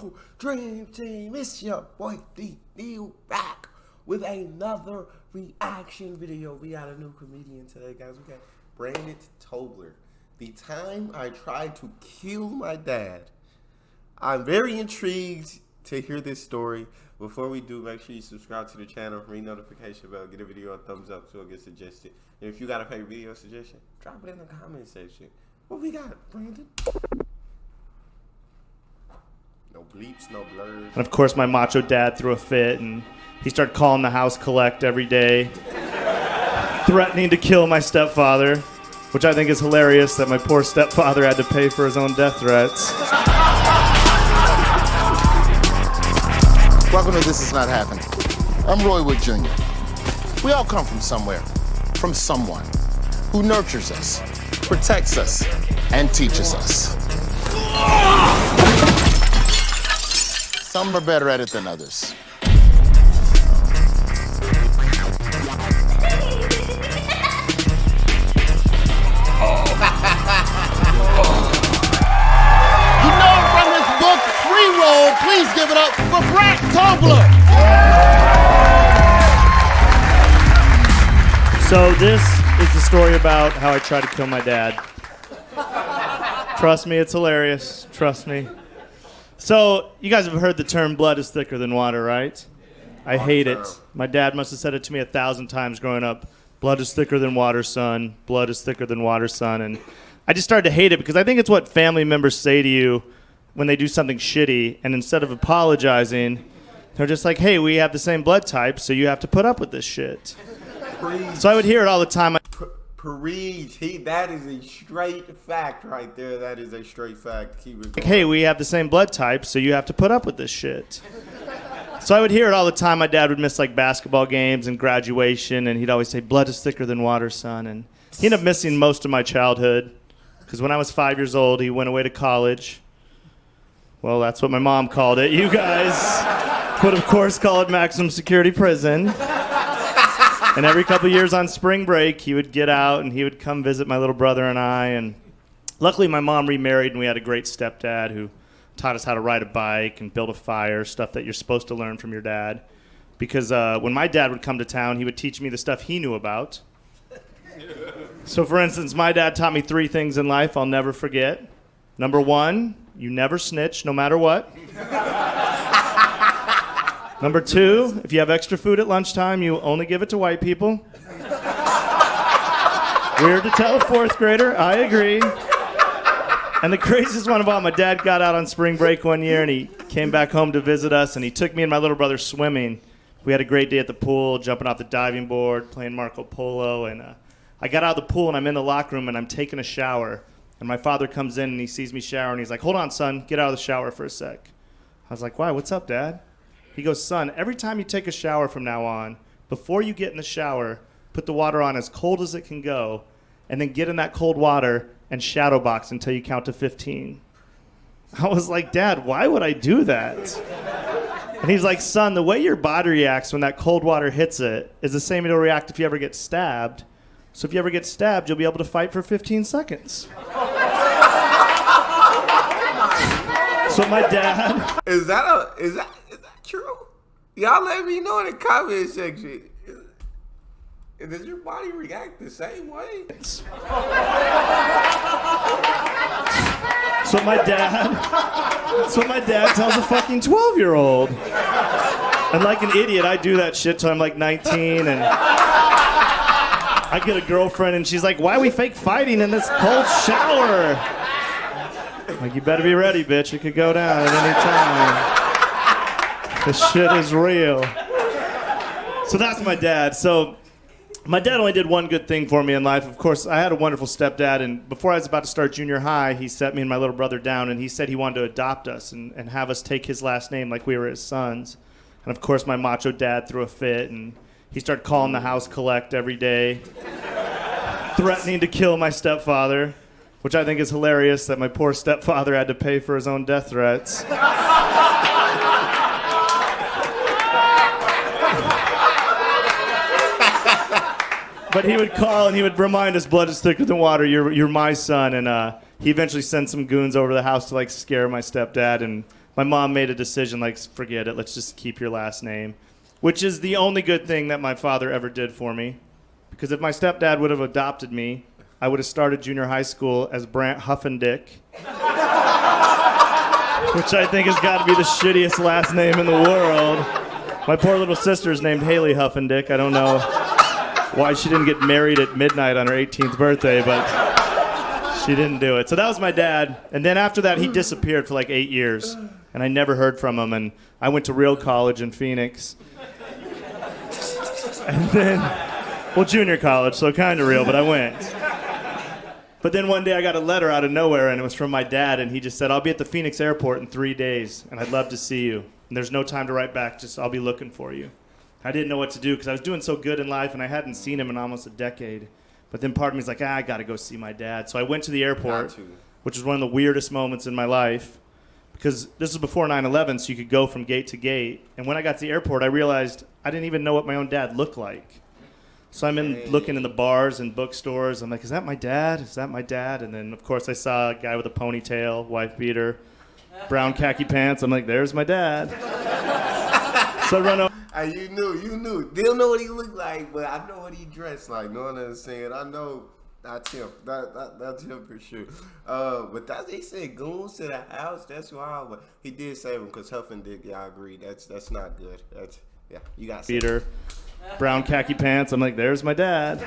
Yo, Dream Team, it's your boy D Neil back with another reaction video. We got a new comedian today, guys. We got Brandt Tobler. The time I tried to kill my dad. I'm very intrigued to hear this story. Before we do, make sure you subscribe to the channel, ring notification bell, get a video a thumbs up so it gets suggested. And if you got a favorite video suggestion, drop it in the comment section. What we got, Brandon? No bleeps, no blurs. And of course, my macho dad threw a fit, and he started calling the house collect every day, threatening to kill my stepfather, which I think is hilarious that my poor stepfather had to pay for his own death threats. Welcome to This Is Not Happening. I'm Roy Wood Jr. We all come from somewhere, from someone who nurtures us, protects us, and teaches us. Some are better at it than others. Roll, please give it up for Brandt Tobler. So this is the story about how I tried to kill my dad. Trust me, it's hilarious. Trust me. So you guys have heard the term blood is thicker than water, right? I hate it. My dad must have said it to me 1,000 times growing up. Blood is thicker than water, son. Blood is thicker than water, son. And I just started to hate it because I think it's what family members say to you when they do something shitty, and instead of apologizing, they're just like, hey, we have the same blood type, so you have to put up with this shit. Preach. So I would hear it all the time. Preach. That is a straight fact right there. That is a straight fact. Keep it going. Like, hey, we have the same blood type, so you have to put up with this shit. So I would hear it all the time. My dad would miss like basketball games and graduation, and he'd always say, blood is thicker than water, son. And he ended up missing most of my childhood, because when I was 5 years old, he went away to college. Well, that's what my mom called it. You guys would, of course, call it maximum security prison. And every couple of years on spring break, he would get out and he would come visit my little brother and I. And luckily, my mom remarried, and we had a great stepdad who taught us how to ride a bike and build a fire, stuff that you're supposed to learn from your dad. Because when my dad would come to town, he would teach me the stuff he knew about. So, for instance, my dad taught me 3 things in life I'll never forget. Number 1, you never snitch, no matter what. Number 2, if you have extra food at lunchtime, you only give it to white people. Weird to tell a 4th grader, I agree. And the craziest one of all, my dad got out on spring break one year, and he came back home to visit us, and he took me and my little brother swimming. We had a great day at the pool, jumping off the diving board, playing Marco Polo, and I got out of the pool, and I'm in the locker room, and I'm taking a shower. And my father comes in and he sees me shower and he's like, hold on, son, get out of the shower for a sec. I was like, why? What's up, Dad? He goes, son, every time you take a shower from now on, before you get in the shower, put the water on as cold as it can go, and then get in that cold water and shadow box until you count to 15. I was like, Dad, why would I do that? And he's like, son, the way your body reacts when that cold water hits it is the same it'll react if you ever get stabbed. So if you ever get stabbed, you'll be able to fight for 15 seconds. So my dad... Is that true? Y'all let me know in the comment section. Does your body react the same way? So my dad tells a fucking 12-year-old. And like an idiot, I do that shit till I'm like 19, and I get a girlfriend, and she's like, why are we fake fighting in this cold shower? I'm like, you better be ready, bitch. It could go down at any time. This shit is real. So that's my dad. So my dad only did one good thing for me in life. Of course, I had a wonderful stepdad, and before I was about to start junior high, he set me and my little brother down, and he said he wanted to adopt us and have us take his last name like we were his sons. And of course, my macho dad threw a fit, and he started calling the house collect every day, threatening to kill my stepfather, which I think is hilarious that my poor stepfather had to pay for his own death threats. But he would call and he would remind us, blood is thicker than water, you're my son. And he eventually sent some goons over to the house to like scare my stepdad. And my mom made a decision, like, forget it, let's just keep your last name, which is the only good thing that my father ever did for me. Because if my stepdad would have adopted me, I would have started junior high school as Brandt Huffendick, which I think has got to be the shittiest last name in the world. My poor little sister is named Haley Huffendick. I don't know why she didn't get married at midnight on her 18th birthday, but she didn't do it. So that was my dad. And then after that, he disappeared for like 8 years, and I never heard from him. And I went to real college in Phoenix. And then, well, junior college, so kind of real, but I went. But then one day I got a letter out of nowhere, and it was from my dad, and he just said, I'll be at the Phoenix airport in 3 days, and I'd love to see you. And there's no time to write back, just I'll be looking for you. I didn't know what to do because I was doing so good in life, and I hadn't seen him in almost a decade. But then part of me was like, I got to go see my dad. So I went to the airport, which was one of the weirdest moments in my life, because this was before 9/11, so you could go from gate to gate. And when I got to the airport, I realized I didn't even know what my own dad looked like. So I'm looking in the bars and bookstores. I'm like, is that my dad? Is that my dad? And then, of course, I saw a guy with a ponytail, wife beater, brown khaki pants. I'm like, there's my dad. So I run over. You knew. Didn't know what he looked like, but I know what he dressed like. No one understand. I know that's him. That's him for sure. But they said goons to the house. That's wild. But he did save him because Huffendick. Yeah, I agree. That's not good. You got beater. Brown khaki pants. I'm like, there's my dad.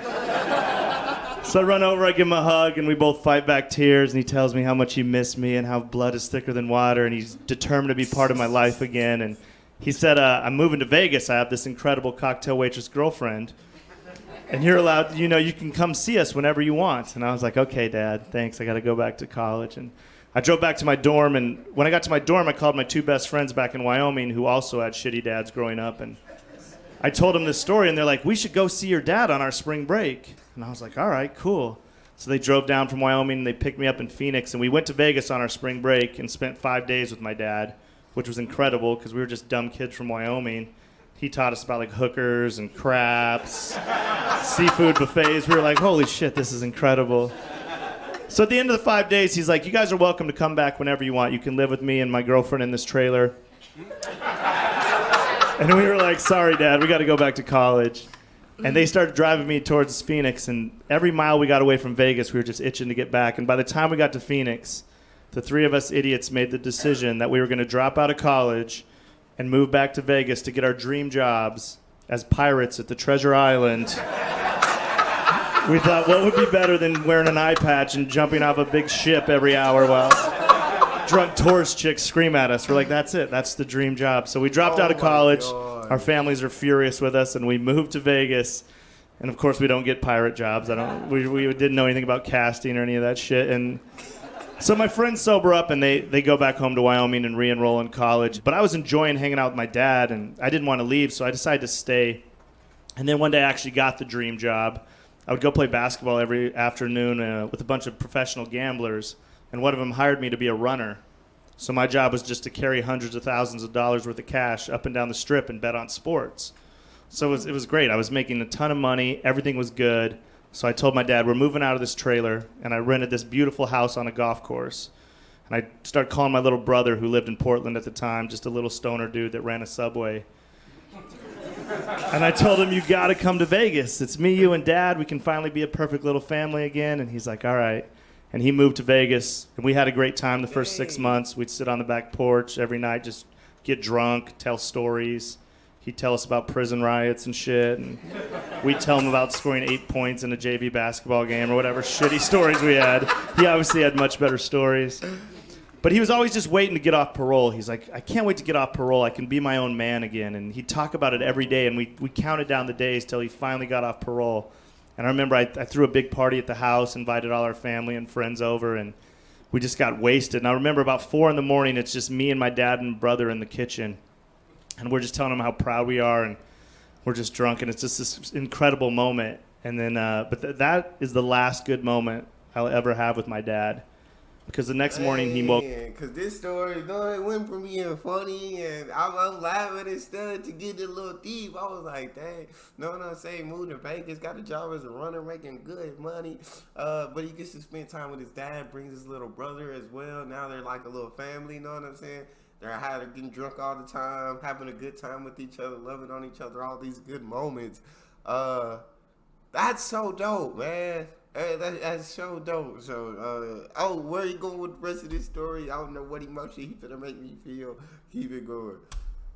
So I run over, I give him a hug, and we both fight back tears, and he tells me how much he missed me and how blood is thicker than water, and he's determined to be part of my life again. And he said, I'm moving to Vegas. I have this incredible cocktail waitress girlfriend, and you're allowed, you can come see us whenever you want. And I was like, okay, Dad, thanks. I got to go back to college. And I drove back to my dorm, and when I got to my dorm, I called my 2 best friends back in Wyoming who also had shitty dads growing up, and I told them this story, and they're like, we should go see your dad on our spring break. And I was like, all right, cool. So they drove down from Wyoming, and they picked me up in Phoenix, and we went to Vegas on our spring break and spent 5 days with my dad, which was incredible because we were just dumb kids from Wyoming. He taught us about like hookers and craps, seafood buffets. We were like, holy shit, this is incredible. So at the end of the 5 days, he's like, you guys are welcome to come back whenever you want. You can live with me and my girlfriend in this trailer. And we were like, sorry, Dad, we got to go back to college. And they started driving me towards Phoenix, and every mile we got away from Vegas, we were just itching to get back. And by the time we got to Phoenix, the 3 of us idiots made the decision that we were going to drop out of college and move back to Vegas to get our dream jobs as pirates at the Treasure Island. We thought, what would be better than wearing an eye patch and jumping off a big ship every hour while drunk tourist chicks scream at us. We're like, that's it. That's the dream job. So we dropped out of college. Our families are furious with us, and we moved to Vegas. And of course, we don't get pirate jobs. We didn't know anything about casting or any of that shit. And so my friends sober up, and they go back home to Wyoming and re-enroll in college. But I was enjoying hanging out with my dad, and I didn't want to leave, so I decided to stay. And then one day I actually got the dream job. I would go play basketball every afternoon with a bunch of professional gamblers. And one of them hired me to be a runner. So my job was just to carry hundreds of thousands of dollars worth of cash up and down the strip and bet on sports. So it was great. I was making a ton of money. Everything was good. So I told my dad, we're moving out of this trailer. And I rented this beautiful house on a golf course. And I started calling my little brother, who lived in Portland at the time, just a little stoner dude that ran a Subway. And I told him, you got to come to Vegas. It's me, you, and Dad. We can finally be a perfect little family again. And he's like, all right. And he moved to Vegas, and we had a great time the first 6 months. We'd sit on the back porch every night, just get drunk, tell stories. He'd tell us about prison riots and shit, and we'd tell him about scoring 8 points in a JV basketball game or whatever shitty stories we had. He obviously had much better stories. But he was always just waiting to get off parole. He's like, I can't wait to get off parole. I can be my own man again. And he'd talk about it every day, and we counted down the days till he finally got off parole. And I remember I threw a big party at the house, invited all our family and friends over, and we just got wasted. And I remember about 4 in the morning, it's just me and my dad and brother in the kitchen. And we're just telling them how proud we are, and we're just drunk, and it's just this incredible moment. And then, that is the last good moment I'll ever have with my dad. Because the next morning he woke. Because this story, it went from being funny and I'm laughing and stuff to get a little deep. I was like, dang, no one else say moved to Vegas, got a job as a runner, making good money. But he gets to spend time with his dad, brings his little brother as well. Now they're like a little family, you know what I'm saying? They're getting drunk all the time, having a good time with each other, loving on each other, all these good moments. That's so dope, man. That's so dope. So, where are you going with the rest of this story? I don't know what emotion he's gonna make me feel. Keep it going.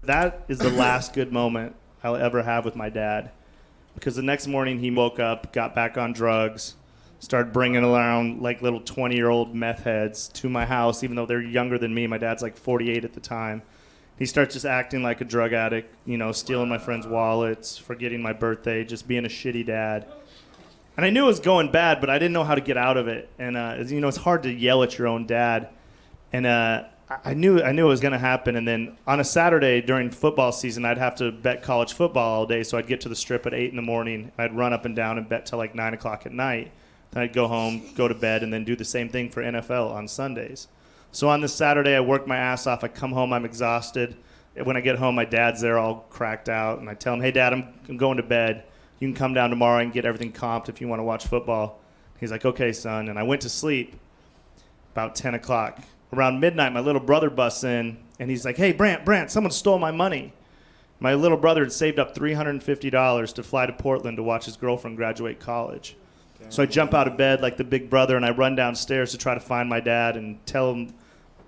That is the last good moment I'll ever have with my dad. Because the next morning he woke up, got back on drugs, started bringing around like little 20-year-old meth heads to my house, even though they're younger than me. My dad's like 48 at the time. He starts just acting like a drug addict, stealing my friends' wallets, forgetting my birthday, just being a shitty dad. And I knew it was going bad, but I didn't know how to get out of it. And, it's hard to yell at your own dad. And I knew it was going to happen. And then on a Saturday during football season, I'd have to bet college football all day. So I'd get to the strip at 8 in the morning. I'd run up and down and bet till like 9 o'clock at night. Then I'd go home, go to bed, and then do the same thing for NFL on Sundays. So on this Saturday, I work my ass off. I come home, I'm exhausted. When I get home, my dad's there all cracked out. And I tell him, hey, Dad, I'm going to bed. You can come down tomorrow and get everything comped if you want to watch football. He's like, okay, son. And I went to sleep about 10 o'clock. Around midnight, my little brother busts in, and he's like, hey, Brandt, someone stole my money. My little brother had saved up $350 to fly to Portland to watch his girlfriend graduate college. So I jump out of bed like the big brother, and I run downstairs to try to find my dad and tell him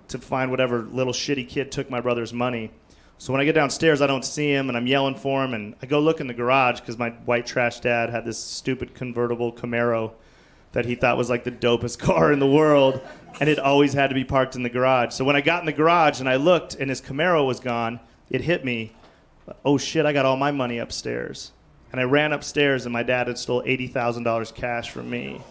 to find whatever little shitty kid took my brother's money. So when I get downstairs, I don't see him, and I'm yelling for him, and I go look in the garage because my white trash dad had this stupid convertible Camaro that he thought was like the dopest car in the world, and it always had to be parked in the garage. So when I got in the garage and I looked and his Camaro was gone, it hit me, oh shit, I got all my money upstairs. And I ran upstairs and my dad had stole $80,000 cash from me.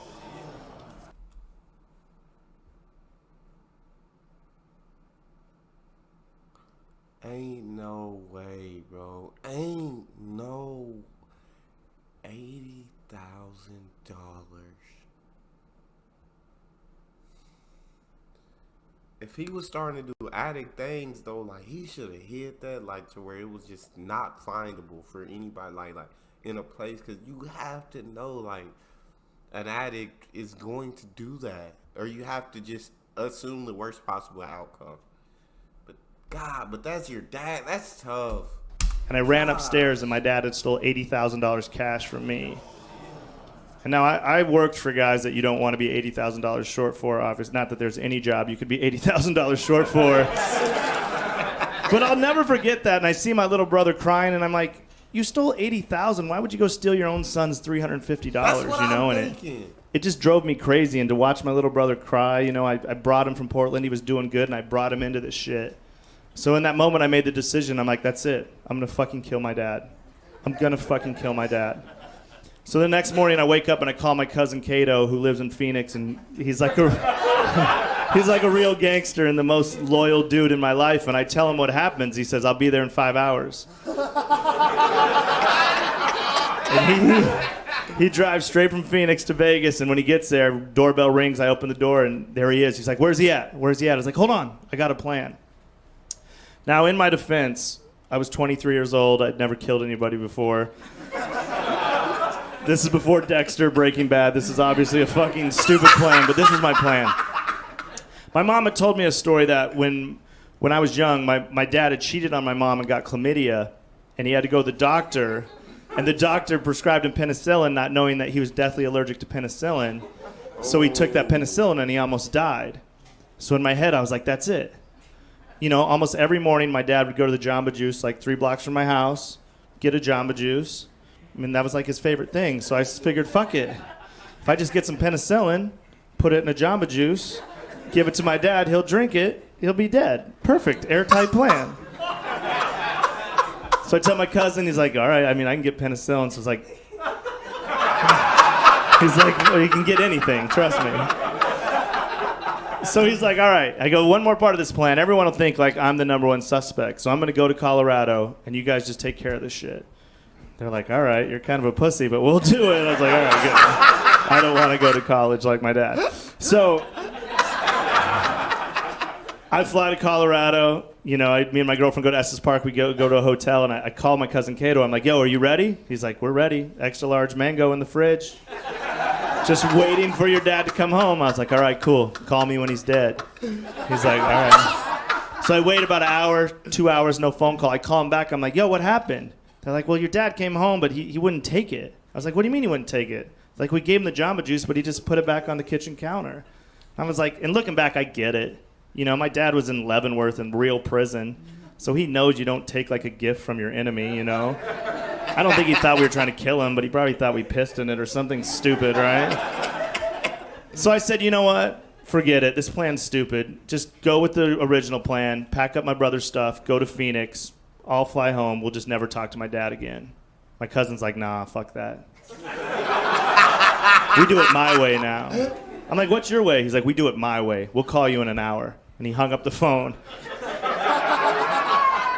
Ain't no way, bro. Ain't no $80,000. If he was starting to do addict things, though, like, he should have hid that, like, to where it was just not findable for anybody, like in a place, because you have to know, like, an addict is going to do that, or you have to just assume the worst possible outcome. But, God, but that's your dad. That's tough. And I ran upstairs, and my dad had stole $80,000 cash from me. And now I worked for guys that you don't want to be $80,000 short for. Obviously, not that there's any job you could be $80,000 short for. But I'll never forget that. And I see my little brother crying, and I'm like, "You stole $80,000. Why would you go steal your own son's $350?" That's what I'm and thinking. it just drove me crazy. And to watch my little brother cry, I brought him from Portland. He was doing good, and I brought him into this shit. So in that moment, I made the decision. I'm like, "That's it. I'm gonna fucking kill my dad. I'm gonna fucking kill my dad." So the next morning, I wake up and I call my cousin Cato, who lives in Phoenix, and he's like a real gangster and the most loyal dude in my life. And I tell him what happens. He says, "I'll be there in 5 hours." And he drives straight from Phoenix to Vegas, and when he gets there, doorbell rings. I open the door, and there he is. He's like, "Where's he at? Where's he at?" I was like, "Hold on, I got a plan." Now, in my defense, I was 23 years old. I'd never killed anybody before. This is before Dexter, Breaking Bad. This is obviously a fucking stupid plan, but this is my plan. My mom had told me a story that when I was young, my dad had cheated on my mom and got chlamydia, and he had to go to the doctor, and the doctor prescribed him penicillin, not knowing that he was deathly allergic to penicillin. So he took that penicillin, and he almost died. So in my head, I was like, that's it. Almost every morning, my dad would go to the Jamba Juice, like 3 blocks from my house, get a Jamba Juice. That was like his favorite thing. So I figured, fuck it. If I just get some penicillin, put it in a Jamba Juice, give it to my dad, he'll drink it, he'll be dead. Perfect, airtight plan. So I tell my cousin, he's like, all right, I can get penicillin. So he's like, well, you can get anything, trust me. So he's like, all right. I go, one more part of this plan. Everyone will think like I'm the number one suspect. So I'm going to go to Colorado, and you guys just take care of this shit. They're like, all right, you're kind of a pussy, but we'll do it. I was like, all right, good. I don't want to go to college like my dad. So I fly to Colorado. Me and my girlfriend go to Estes Park. We go to a hotel, and I call my cousin Cato. I'm like, yo, are you ready? He's like, we're ready. Extra large mango in the fridge. Just waiting for your dad to come home. I was like, all right, cool. Call me when he's dead. He's like, all right. So So I wait about an hour, 2 hours, no phone call. I call him back. I'm like, yo, what happened? They're like, well, your dad came home, but he wouldn't take it. I was like, what do you mean he wouldn't take it? Like, we gave him the Jamba Juice, but he just put it back on the kitchen counter. I was like, and looking back, I get it. You know, my dad was in Leavenworth in real prison, so he knows you don't take, like, a gift from your enemy, you know? I don't think he thought we were trying to kill him, but he probably thought we pissed in it or something stupid, right? So I said, you know what? Forget it. This plan's stupid. Just go with the original plan, pack up my brother's stuff, go to Phoenix. I'll fly home. We'll just never talk to my dad again. My cousin's like, nah, fuck that. We do it my way now. I'm like, what's your way? He's like, we do it my way. We'll call you in an hour. And he hung up the phone.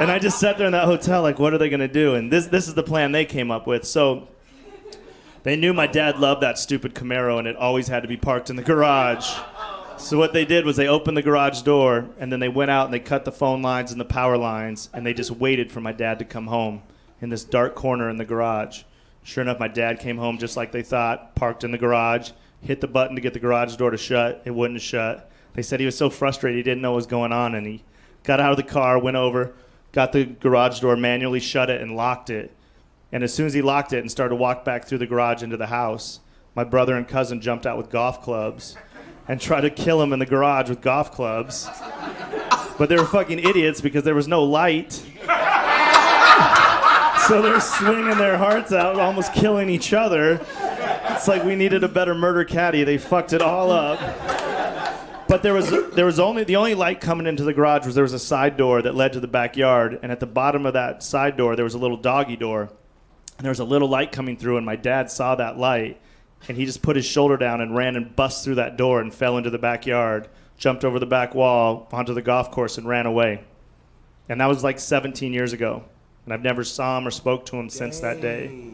And I just sat there in that hotel like, what are they going to do? And this is the plan they came up with. So they knew my dad loved that stupid Camaro, and it always had to be parked in the garage. So what they did was they opened the garage door, and then they went out and they cut the phone lines and the power lines, and they just waited for my dad to come home in this dark corner in the garage. Sure enough, my dad came home just like they thought, parked in the garage, hit the button to get the garage door to shut. It wouldn't shut. They said he was so frustrated he didn't know what was going on, and he got out of the car, went over, got the garage door, manually shut it, and locked it. And as soon as he locked it and started to walk back through the garage into the house, my brother and cousin jumped out with golf clubs and tried to kill him in the garage with golf clubs. But they were fucking idiots because there was no light. So they're swinging their hearts out, almost killing each other. It's like we needed a better murder caddy. They fucked it all up. But there was only the only light coming into the garage was there was a side door that led to the backyard, and at the bottom of that side door there was a little doggy door, and there was a little light coming through, and my dad saw that light, and he just put his shoulder down and ran and bust through that door and fell into the backyard, jumped over the back wall onto the golf course and ran away. And that was like 17 years ago, and I've never saw him or spoke to him since that day.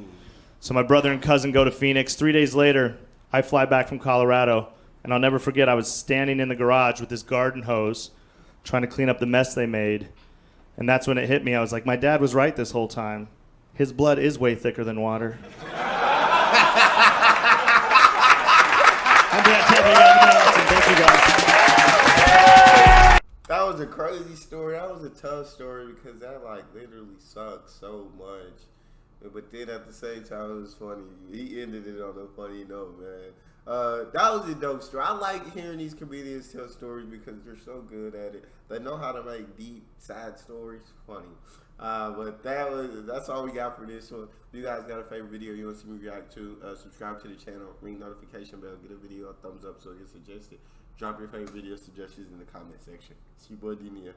So my brother and cousin go to Phoenix. 3 days later, I fly back from Colorado. And I'll never forget, I was standing in the garage with this garden hose trying to clean up the mess they made. And that's when it hit me. I was like, my dad was right this whole time. His blood is way thicker than water. I'm Brandt Tobler. Thank you, guys. That was a crazy story. That was a tough story because that like literally sucks so much. But then at the same time, it was funny. He ended it on a funny note, man. That was a dope story. I like hearing these comedians tell stories because they're so good at it. They know how to make deep, sad stories funny. But that's all we got for this one. If you guys got a favorite video you want to see me react to, subscribe to the channel, ring notification bell, get a video a thumbs up so it gets suggested. Drop your favorite video suggestions in the comment section. It's your boy D-Nia.